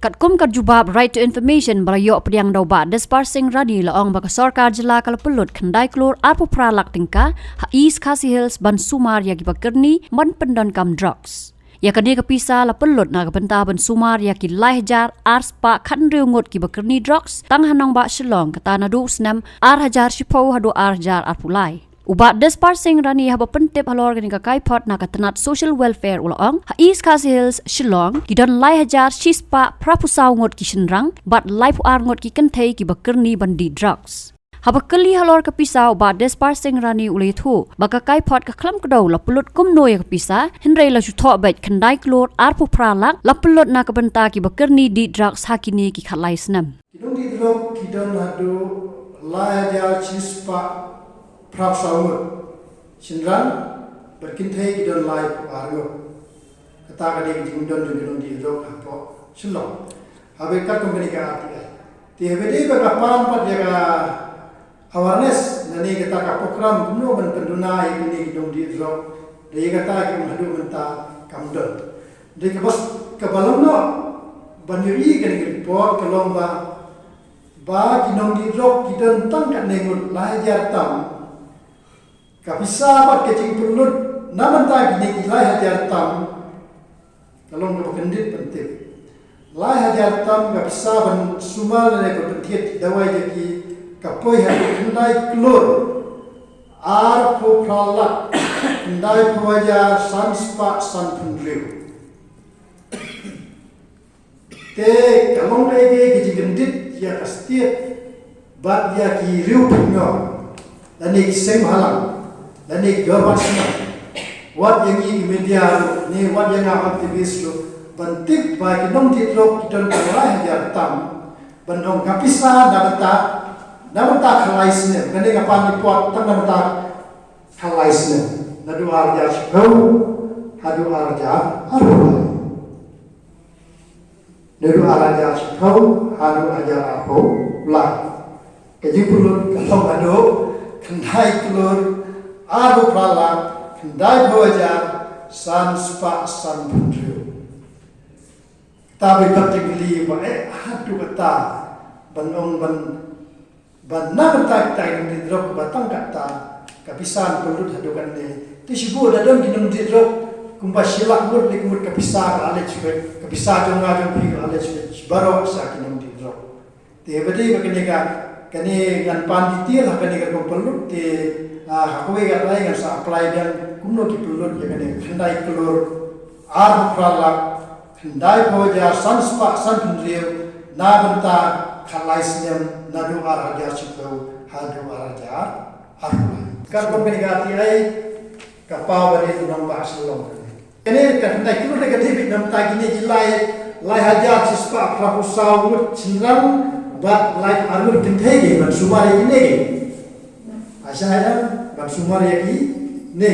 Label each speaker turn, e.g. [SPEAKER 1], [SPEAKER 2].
[SPEAKER 1] Kat kum kat jubab right to information barayo pediang dau ba dispersing radi laong baka Sorkar jela kala pelut kendai klur arpu pralak tingka ha East Khasi Hills ban sumar ya gibakerni man pendon kam drugs. Ya kani kapisa la pelut na kapenta ban sumar ya ki lahjar ars pa khan ngut gibakerni drugs tang hanong ba Shillong kata nadu snem ar hajar shipau hadu ar jar arpulai. Ubat dispersing rani haba pentip halor gani ka kaipot na katanat social welfare ulaong ha East Khasi Hills Shillong gidon lai hajar shispa prapusau ngot ki shinrang bat lai pu ar ngot ki kenthei ki bakerni bandi drugs. Haba kali halor ka pisau ubat dispersing rani ulai thu baka kaipot ka klam kdo la pulut kum noy ka pisa hinrei la jutho bet kendai klur ar pu pralak la pulut na ka benta ki bakerni di drugs hakini ki khalai snem.
[SPEAKER 2] Kidon di drok kidon hadu lai hajar shispa Prap sawut Shinran berkintai kidon live argo kata kade kidon kidon di drok hapo Shillong habe kat company ka Atiar ti habe de ka pan pat ya ka awareness nani kata ka program kuno ban penduna ini kidon di drok de kata ki hadu menta kamdon de ka bos ka balong no baniri kan report kalong ba kidon di drok kidon tang kat nengut lajar tam kapisa bat kecing pynlut naman ta gini lai hajar tam kalong ko kendit penting lai hajar tam kapisa ban sumar ne ko pentit dawai jaki kapoi ha kendai klur ar po pralak kendai puaja sanspa san punriu te kalong lagi kecing kendit ya kastiet bat ya ki riu pnyo dan ni sem halang dan ni gawas na wat yang ini media ni wat yang aktivis lo bentik baik nong titlok kita kalai hajar tam bendong kapisa namata kalai snem kene kapan dipot tang namata kalai snem nadu arja shau hadu arja arulai nadu arja shau hadu arja arulai keji pulut kalong ado kendai klur Abu pralak kendai bawajar san spa san putru. Tapi kategori bae hadu kata banong ban kata di drok batang kata kapisan pelut hadu kan ni. Tisibu dadam kinum di drok kumba silak mur di kumur kapisa ale chwe kapisa jonga jong pi ale chwe baro sa kinum di drok. Te bedi bakenega kani ngan panditir hakani ka pelut te hakwe ga lai ga sa apply dan kumno ki pynlut ya kane khandai klur ar pralak khandai boja sanspa san punriu na banta khalai snem nadu ar hajar chipau hadu ar hajar arulai kar company ga ti ai ka power itu namba Shillong kane khandai klur ga debi nam ta gine jilai lai hajar sispa prapusau mut chinrang bat lai arul kinthai ge man sumar gine ge Asyaya ban sumar yaki ne